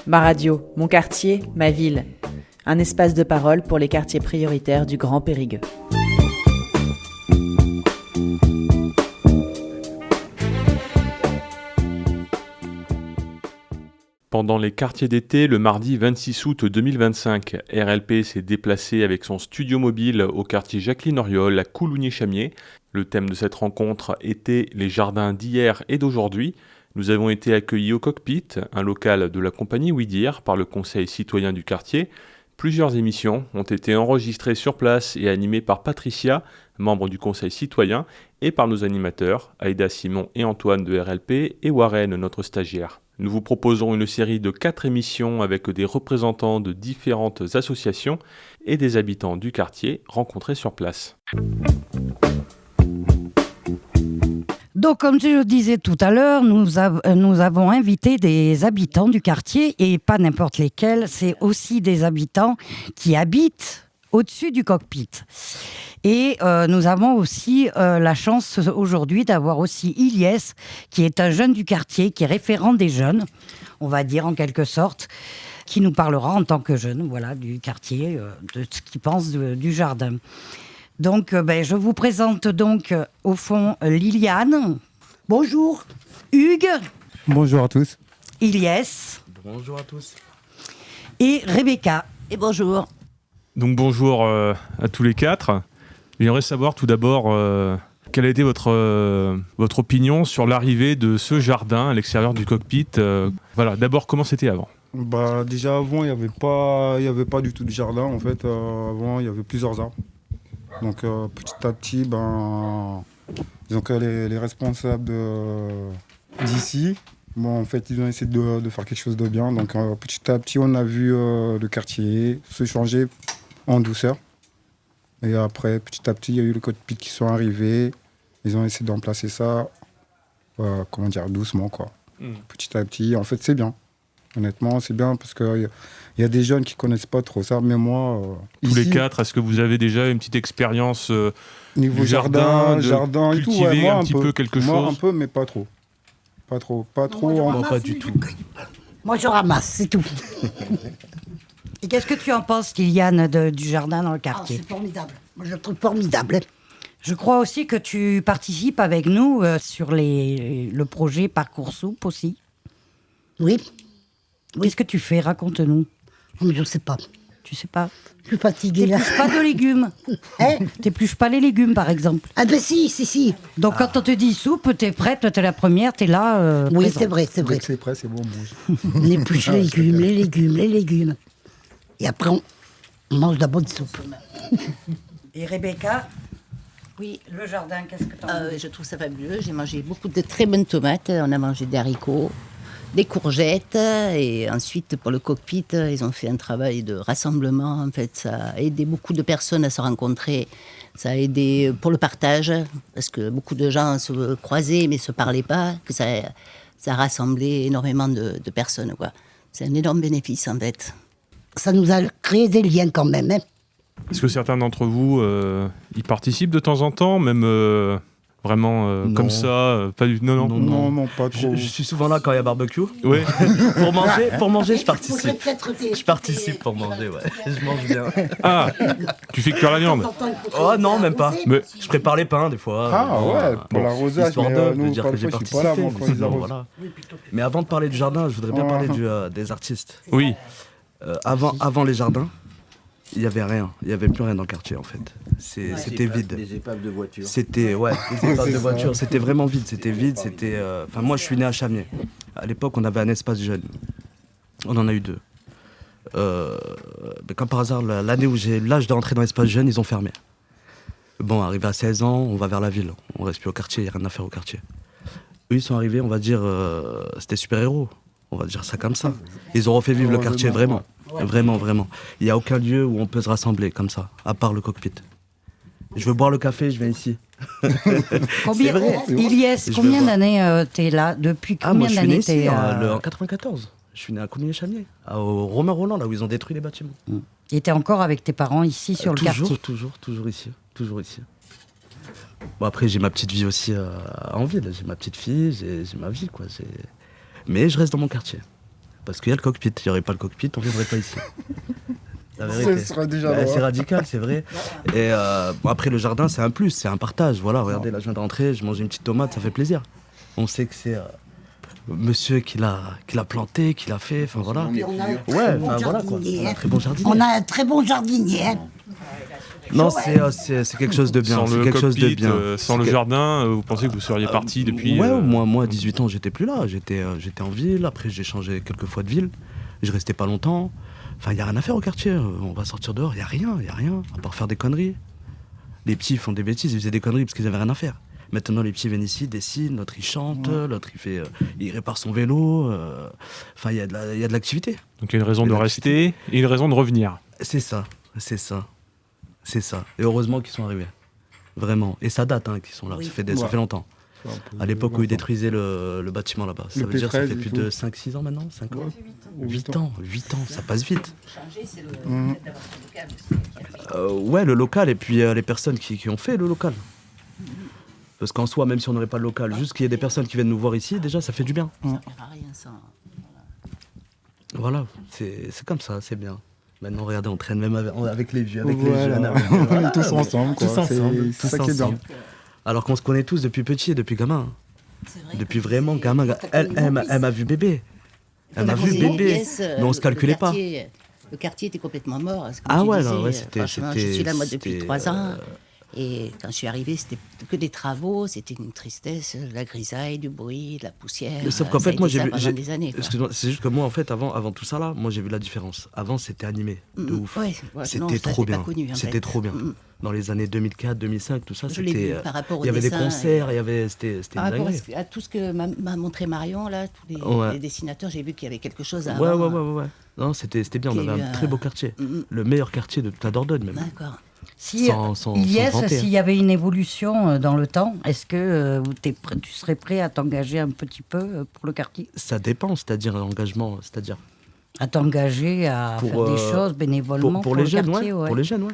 Ma radio, mon quartier, ma ville. Un espace de parole pour les quartiers prioritaires du Grand Périgueux. Pendant les quartiers d'été, le mardi 26 août 2025, RLP s'est déplacé avec son studio mobile au quartier Jacqueline-Auriol à Coulounier-Chamiers. Le thème de cette rencontre était les jardins d'hier et d'aujourd'hui. Nous avons été accueillis au Cockpit, un local de la compagnie Ouidir, par le Conseil citoyen du quartier. Plusieurs émissions ont été enregistrées sur place et animées par Patricia, membre du Conseil citoyen, et par nos animateurs, Aïda Simon et Antoine de RLP, et Warren, notre stagiaire. Nous vous proposons une série de 4 émissions avec des représentants de différentes associations et des habitants du quartier rencontrés sur place. Donc, comme je le disais tout à l'heure, nous avons invité des habitants du quartier, et pas n'importe lesquels, c'est aussi des habitants qui habitent au-dessus du Cockpit. Et nous avons aussi la chance aujourd'hui d'avoir aussi Ilyes, qui est un jeune du quartier, qui est référent des jeunes, on va dire en quelque sorte, qui nous parlera en tant que jeune, voilà, du quartier, de ce qu'il pense du jardin. Donc, je vous présente donc au fond Liliane. Bonjour. Hugues. Bonjour à tous. Ilyes. Bonjour à tous. Et Rebecca. Et bonjour. Donc bonjour à tous les 4. J'aimerais savoir tout d'abord quelle a été votre opinion sur l'arrivée de ce jardin à l'extérieur du Cockpit. Voilà, d'abord comment c'était avant ? Déjà avant il n'y avait pas du tout de jardin en fait. Avant il y avait plusieurs arbres. Donc petit à petit, disons que les responsables d'ici, en fait, ils ont essayé de faire quelque chose de bien. Donc petit à petit, on a vu le quartier se changer en douceur. Et après, petit à petit, il y a eu les Cockpit qui sont arrivés. Ils ont essayé d'en placer ça, doucement, quoi. Petit à petit, en fait, c'est bien. Honnêtement, c'est bien parce qu'il y a des jeunes qui ne connaissent pas trop ça, mais moi... Tous les 4, est-ce que vous avez déjà une petite expérience niveau du jardin et tout, cultiver moi, un petit peu quelque chose ? Moi, un peu, mais pas trop. Pas trop. Moi, pas du tout. Moi, je ramasse, c'est tout. Et qu'est-ce que tu en penses, Liliane, du jardin dans le quartier ? C'est formidable. Moi, je le trouve formidable. Je crois aussi que tu participes avec nous sur le projet Parcoursup aussi. Oui. Qu'est-ce que tu fais ? Raconte-nous. Mais je ne sais pas. Tu sais pas. Je suis fatiguée, là. T'épluches pas de légumes. T'épluches pas les légumes, par exemple. Ah ben si. Donc quand on te dit soupe, t'es prête, t'es la première, t'es là. Oui, présente. c'est vrai. Dès que c'est prêt, c'est bon, on mange. On épluche les légumes. Et après, on mange de la bonne soupe. Et Rebecca ? Oui, le jardin, qu'est-ce que t'en dis ? Je trouve ça fabuleux. J'ai mangé beaucoup de très bonnes tomates. On a mangé des haricots, des courgettes. Et ensuite, pour le Cockpit, ils ont fait un travail de rassemblement. En fait, ça a aidé beaucoup de personnes à se rencontrer. Ça a aidé pour le partage, parce que beaucoup de gens se croisaient mais ne se parlaient pas. Que ça a rassemblé énormément de personnes, quoi. C'est un énorme bénéfice, en fait. Ça nous a créé des liens quand même. Est-ce que certains d'entre vous y participent de temps en temps, même vraiment comme ça pas du... Non, pas trop. Je suis souvent là quand il y a barbecue. Ouais. pour manger, je participe. Je participe pour manger, ouais. Je mange bien. Ah, tu fais cuire la viande ? Oh non, même pas. Mais Je prépare les pains des fois. Pour l'arrosage, histoire mais de nous, dire pas que le j'ai fois, je suis pas là participé. avant quand ils arrosent. Voilà. Mais avant de parler du jardin, je voudrais bien parler des artistes. oui. Avant les jardins, il n'y avait rien. Il n'y avait plus rien dans le quartier, en fait. C'était vide. Des épaves de voitures. Des épaves de voitures. C'était vraiment vide. Moi, je suis né à Chamiers. À l'époque, on avait un espace jeune. On en a eu 2. Mais comme par hasard, l'année où j'ai l'âge d'entrer dans l'espace jeune, ils ont fermé. Bon, arrivé à 16 ans, on va vers la ville. On reste plus au quartier, il n'y a rien à faire au quartier. Eux, ils sont arrivés, on va dire, c'était super-héros. On va dire ça comme ça. Ils ont refait vivre le quartier, vraiment. Vraiment. Il n'y a aucun lieu où on peut se rassembler comme ça, à part le Cockpit. Je veux boire le café, je viens ici. Combien, c'est vrai. Ilyes, combien d'années t'es là ? Depuis combien moi, je suis né d'années ici, t'es en 94. Je suis né à Coulounier-Chamiers, au Romain Roland, là où ils ont détruit les bâtiments. Et t'es encore avec tes parents ici sur le quartier ? Toujours ici. Bon, après, j'ai ma petite vie aussi en ville. J'ai ma petite fille, j'ai ma vie, quoi. Mais je reste dans mon quartier. Parce qu'il y a le cockpit. Il n'y aurait pas le cockpit, on ne viendrait pas ici. La vérité. Ce serait déjà loin. C'est radical, c'est vrai. Et bon, après, le jardin, c'est un plus, c'est un partage. Voilà, regardez, là, je viens de rentrer, je mange une petite tomate, ça fait plaisir. On sait que c'est monsieur qui l'a planté, qui l'a fait, enfin voilà. Et on a un très Ouais, bon enfin voilà quoi. jardinier, On a un hein. très bon jardinier. On a un très bon jardinier. Hein. Non, c'est quelque chose de bien. Sans C'est le quelque chose de cockpit, bien. sans le jardin, vous pensez que vous seriez parti depuis... Ouais, moi à 18 ans, j'étais plus là. J'étais en ville, après j'ai changé quelques fois de ville. Je restais pas longtemps. Enfin, il n'y a rien à faire au quartier. On va sortir dehors, il n'y a rien, à part faire des conneries. Les petits font des bêtises, ils faisaient des conneries parce qu'ils avaient rien à faire. Maintenant, les petits viennent ici, dessinent, l'autre il chante, l'autre il répare son vélo. Enfin, il y a de l'activité. Donc il y a une raison de rester et une raison de revenir. C'est ça. Et heureusement qu'ils sont arrivés. Vraiment. Et ça date qu'ils sont là, ça fait longtemps. À l'époque où ils détruisaient le bâtiment là-bas. Ça veut dire que ça fait plus de 5-6 ans maintenant, 5 ans. 8 ans, ça passe vite. Ouais, le local et puis les personnes qui ont fait le local. Parce qu'en soi, même si on n'aurait pas le local, juste qu'il y ait des personnes qui viennent nous voir ici, déjà ça fait du bien. Ça ne sert à rien, ça. Voilà, c'est comme ça, c'est bien. Maintenant, regardez, on traîne même avec les vieux, avec Voilà. les jeunes. On est tous ensemble, quoi. Tous ensemble, C'est ça qui est bien. Alors qu'on se connaît tous depuis petit et depuis gamin. C'est vrai Depuis que vraiment gamin. Elle m'a vu bébé. Elle m'a vu Mon bébé. fils, Mais on se calculait pas. Le quartier était complètement mort. Comme Ah tu ouais, disais. non, ouais, c'était- Franchement, je c'était- suis là, moi, depuis c'était, 3 ans. Et quand je suis arrivée, c'était que des travaux, c'était une tristesse, de la grisaille, du bruit, de la poussière. Sauf qu'en Ça a fait, moi, été j'ai ça vu. pendant des années. Quoi. Excuse-moi, c'est juste que moi, en fait, avant tout ça là, moi, j'ai vu la différence. Avant, c'était animé, de ouf. Ouais, non, C'était ça, trop j'ai pas bien. connu, en C'était fait. trop bien. Dans les années 2004, 2005, tout ça, Je l'ai c'était. vu par rapport au Il y avait des dessin concerts, il y avait. C'était Par une rapport dinguerie. à tout ce que m'a montré Marion, là, tous Ouais. les dessinateurs, j'ai vu qu'il y avait quelque chose à Ouais. Non, c'était bien. On Qu'il y a avait eu un un- très beau quartier. Le meilleur quartier de toute la Dordogne, même. D'accord. Si, Sans Ilyes, vanter. s'il y avait une évolution dans le temps, est-ce que tu serais prêt à t'engager un petit peu pour le quartier? Ça dépend, c'est-à-dire l'engagement, c'est-à-dire. À t'engager à Pour, faire des choses bénévolement pour les le jeunes, quartier, ouais. Pour les jeunes, ouais.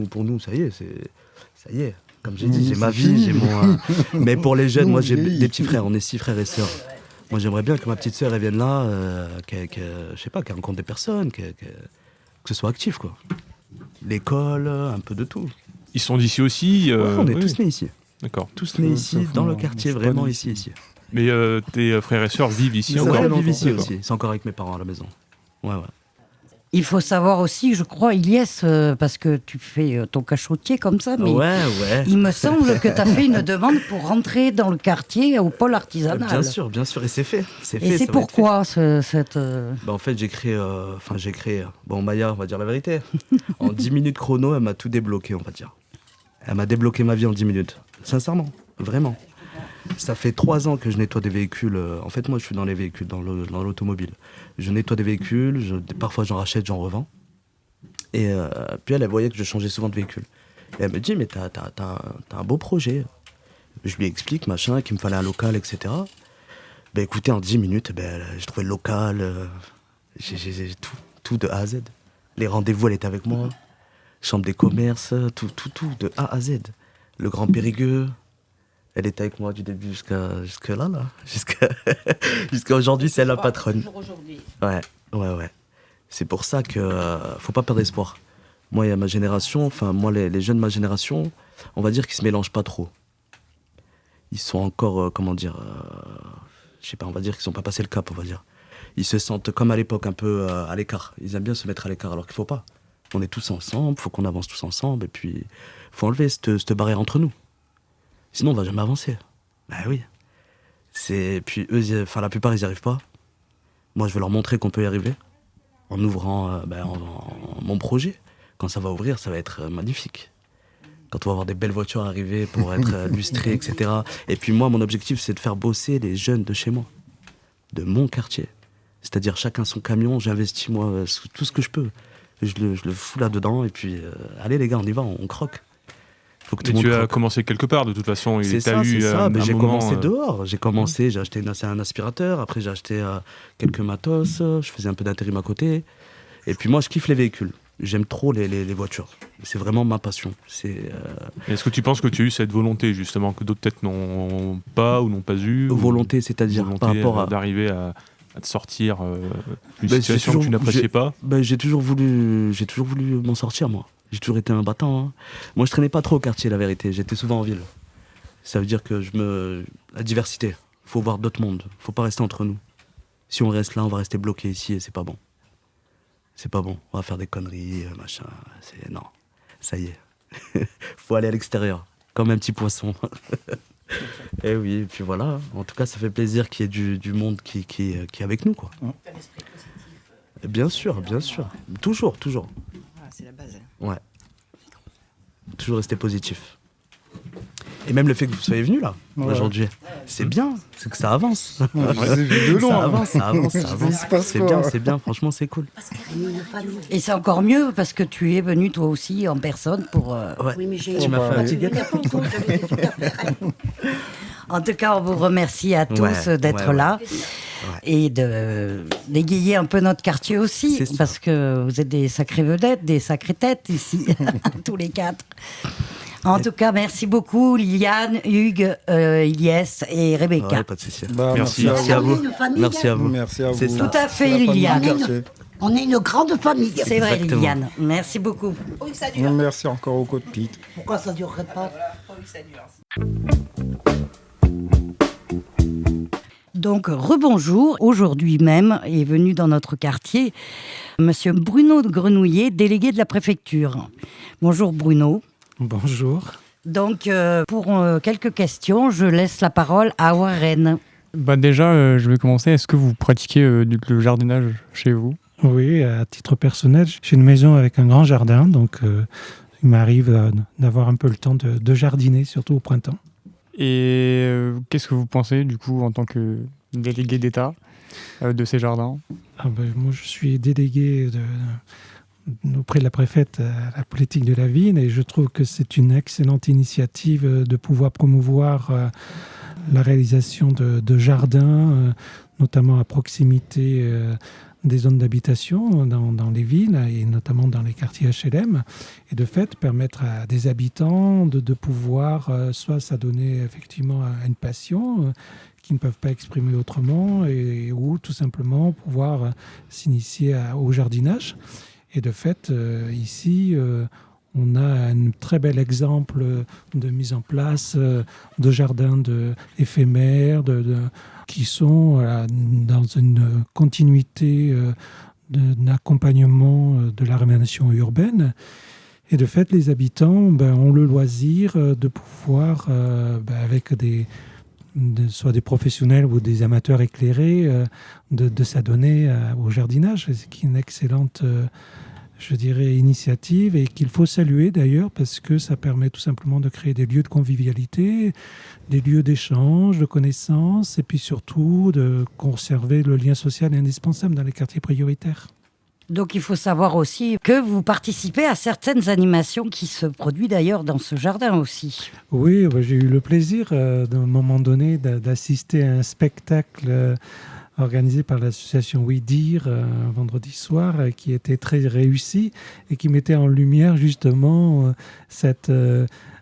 Pour nous, ça y est, ça y est. Comme j'ai Nous, dit, j'ai c'est ma vie, fini. j'ai mon. Mais pour les jeunes, Nous, moi, on j'ai vieillit. des petits frères. On est 6 frères et sœurs. Moi, j'aimerais bien que ma petite sœur elle vienne là, je sais pas, qu'elle rencontre des personnes, que ce soit actif, quoi. L'école, un peu de tout. Ils sont d'ici aussi. Ouais, on est oui, tous nés ici. D'accord. Tous nés ici, sauf dans le moi, quartier, je suis pas vraiment né ici. Mais tes frères et sœurs vivent ici Ils encore. vivent ici D'accord. aussi. Ils sont encore avec mes parents à la maison. Ouais. Il faut savoir aussi, je crois, Ilyes, parce que tu fais ton cachotier comme ça, mais Ouais. il me semble que tu as fait une demande pour rentrer dans le quartier au pôle artisanal. Bien sûr, et c'est fait. C'est fait, Et c'est ça va être fait. pourquoi cette... Bah en fait, j'ai créé. Bon, Maya, on va dire la vérité. En 10 minutes chrono, elle m'a tout débloqué, on va dire. Elle m'a débloqué ma vie en 10 minutes. Sincèrement, vraiment. Ça fait 3 ans que je nettoie des véhicules. En fait, moi, je suis dans les véhicules, dans l'automobile. Je nettoie des véhicules, parfois j'en rachète, j'en revends. Et puis elle voyait que je changeais souvent de véhicule. Et elle me dit, mais t'as un beau projet. Je lui explique, machin, qu'il me fallait un local, etc. Ben écoutez, en 10 minutes, j'ai trouvé le local, j'ai tout de A à Z. Les rendez-vous, elle était avec moi. Chambre des commerces, tout, de A à Z. Le Grand Périgueux, elle était avec moi du début jusqu'à là. Jusqu'à aujourd'hui, c'est elle la patronne. Toujours aujourd'hui. Ouais. C'est pour ça que faut pas perdre espoir. Moi, il y a ma génération, enfin, moi, les jeunes de ma génération, on va dire qu'ils se mélangent pas trop. Ils sont encore, je sais pas, on va dire qu'ils sont pas passé le cap, on va dire. Ils se sentent comme à l'époque, un peu à l'écart. Ils aiment bien se mettre à l'écart, alors qu'il faut pas. On est tous ensemble, faut qu'on avance tous ensemble, et puis faut enlever cette barrière entre nous. Sinon, on va jamais avancer. Bah oui. Puis eux, la plupart, ils y arrivent pas. Moi, je vais leur montrer qu'on peut y arriver en ouvrant mon projet. Quand ça va ouvrir, ça va être magnifique. Quand on va avoir des belles voitures arriver pour être lustrées, etc. Et puis moi, mon objectif, c'est de faire bosser les jeunes de chez moi, de mon quartier. C'est-à-dire chacun son camion, j'investis moi tout ce que je peux. Je le fous là-dedans et puis allez les gars, on y va, on croque. Faut que tout Mais le monde tu as croque. commencé quelque part de toute façon. C'est ça. Mais j'ai commencé dehors. J'ai commencé, j'ai acheté un aspirateur, après j'ai acheté quelques matos, je faisais un peu d'intérim à côté. Et puis moi, je kiffe les véhicules. J'aime trop les voitures. C'est vraiment ma passion. Est-ce que tu penses que tu as eu cette volonté justement que d'autres peut-être n'ont pas ou n'ont pas eu Volonté, c'est-à-dire par rapport à... d'arriver à à te sortir d'une Ben, situation que tu n'appréciais pas? J'ai toujours voulu m'en sortir, moi. J'ai toujours été un battant. Hein. Moi, je traînais pas trop au quartier, la vérité. J'étais souvent en ville. Ça veut dire que la diversité. Faut voir d'autres mondes. Faut pas rester entre nous. Si on reste là, on va rester bloqué ici et c'est pas bon. C'est pas bon. On va faire des conneries, machin. Non. Ça y est. Faut aller à l'extérieur. Comme un petit poisson. Et oui, et puis voilà. En tout cas, ça fait plaisir qu'il y ait du monde qui est avec nous, quoi. Bien sûr, bien sûr. Toujours. Voilà, c'est la base. Ouais. Toujours rester positif. Et même le fait que vous soyez venu là, aujourd'hui, c'est bien, c'est que ça avance. Je les ai vus de loin. Ça avance. Il se passe C'est bien, franchement, c'est cool. Et c'est encore mieux parce que tu es venu toi aussi en personne pour... Ouais. Oui, mais j'ai... Tu m'as fait un petit En tout cas, on vous remercie à tous d'être là et d'égayer un peu notre quartier aussi, C'est ça. parce que vous êtes des sacrées vedettes, des sacrées têtes ici, tous les quatre. En tout cas, merci beaucoup Liliane, Hugues, Ilyes et Rebecca. Ouais, pas de souci. Merci. Merci à vous. Merci à vous. Merci à vous. Merci à vous. C'est ça. Tout à fait, C'est la famille Liliane. du quartier. On est une grande famille. C'est vrai, Exactement. Liliane. Merci beaucoup. Merci encore au cockpit. Pourquoi ça ne durerait pas? Donc, rebonjour. Aujourd'hui même est venu dans notre quartier Monsieur Bruno de Grenouillet, délégué de la préfecture. Bonjour Bruno. Bonjour. Donc, pour quelques questions, je laisse la parole à Warren. Déjà, je vais commencer. Est-ce que vous pratiquez le jardinage chez vous? Oui, à titre personnel, j'ai une maison avec un grand jardin, donc il m'arrive d'avoir un peu le temps de jardiner, surtout au printemps. Et qu'est-ce que vous pensez, du coup, en tant que délégué d'État, de ces jardins? Moi, je suis délégué auprès de la préfète à la politique de la ville, et je trouve que c'est une excellente initiative de pouvoir promouvoir la réalisation de jardins, notamment à proximité des zones d'habitation dans les villes et notamment dans les quartiers HLM, et de fait permettre à des habitants de pouvoir soit s'adonner effectivement à une passion qu'ils ne peuvent pas exprimer autrement, ou tout simplement pouvoir s'initier au jardinage. Et de fait, ici, on a un très bel exemple de mise en place de jardins éphémères, qui sont dans une continuité d'un accompagnement de la rénovation urbaine. Et de fait, les habitants ont le loisir de pouvoir, avec soit des professionnels ou des amateurs éclairés, de s'adonner au jardinage, ce qui est une excellente initiative, et qu'il faut saluer d'ailleurs, parce que ça permet tout simplement de créer des lieux de convivialité, des lieux d'échange, de connaissances, et puis surtout de conserver le lien social indispensable dans les quartiers prioritaires. Donc il faut savoir aussi que vous participez à certaines animations qui se produisent d'ailleurs dans ce jardin aussi. Oui, j'ai eu le plaisir d'un moment donné d'assister à un spectacle organisé par l'association Oui Dire un vendredi soir, qui était très réussi et qui mettait en lumière justement cette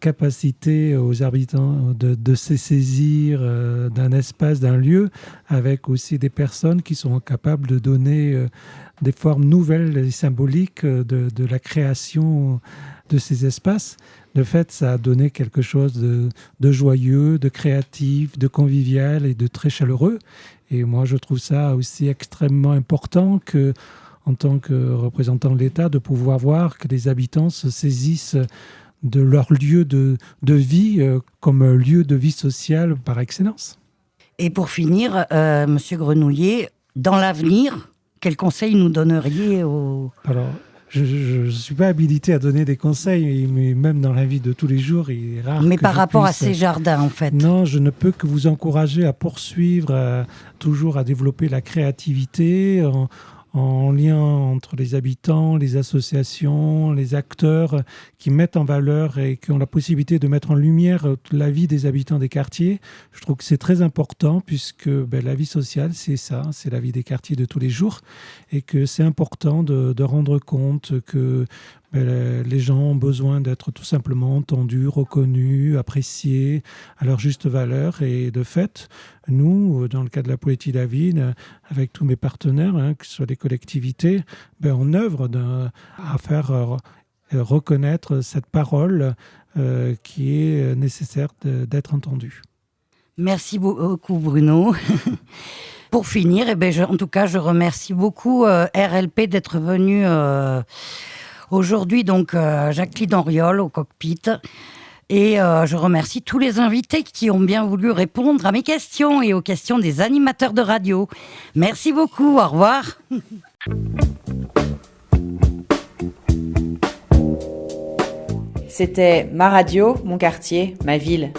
capacité aux habitants de se saisir d'un espace, d'un lieu, avec aussi des personnes qui sont capables de donner des formes nouvelles et symboliques de la création de ces espaces. De fait, ça a donné quelque chose de joyeux, de créatif, de convivial et de très chaleureux. Et moi, je trouve ça aussi extrêmement important que, en tant que représentant de l'État, de pouvoir voir que les habitants se saisissent de leur lieu de vie comme lieu de vie sociale par excellence. Et pour finir, Monsieur Grenouillet, dans l'avenir, quels conseils nous donneriez Alors, je ne suis pas habilité à donner des conseils, mais même dans la vie de tous les jours, il est rare. Mais que par je rapport à puisse... ces jardins, en fait. Non, je ne peux que vous encourager à poursuivre, toujours à développer la créativité, en lien entre les habitants, les associations, les acteurs qui mettent en valeur et qui ont la possibilité de mettre en lumière la vie des habitants des quartiers. Je trouve que c'est très important, puisque la vie sociale, c'est ça, c'est la vie des quartiers de tous les jours, et que c'est important de rendre compte que les gens ont besoin d'être tout simplement entendus, reconnus, appréciés à leur juste valeur. Et de fait, nous, dans le cadre de la Poétie David, avec tous mes partenaires, que ce soit les collectivités, on œuvre à faire reconnaître cette parole qui est nécessaire d'être entendue. Merci beaucoup Bruno. Pour finir, en tout cas, je remercie beaucoup RLP d'être venu aujourd'hui, donc Jacqueline Auriol au cockpit. Et je remercie tous les invités qui ont bien voulu répondre à mes questions et aux questions des animateurs de radio. Merci beaucoup, au revoir. C'était ma radio, mon quartier, ma ville.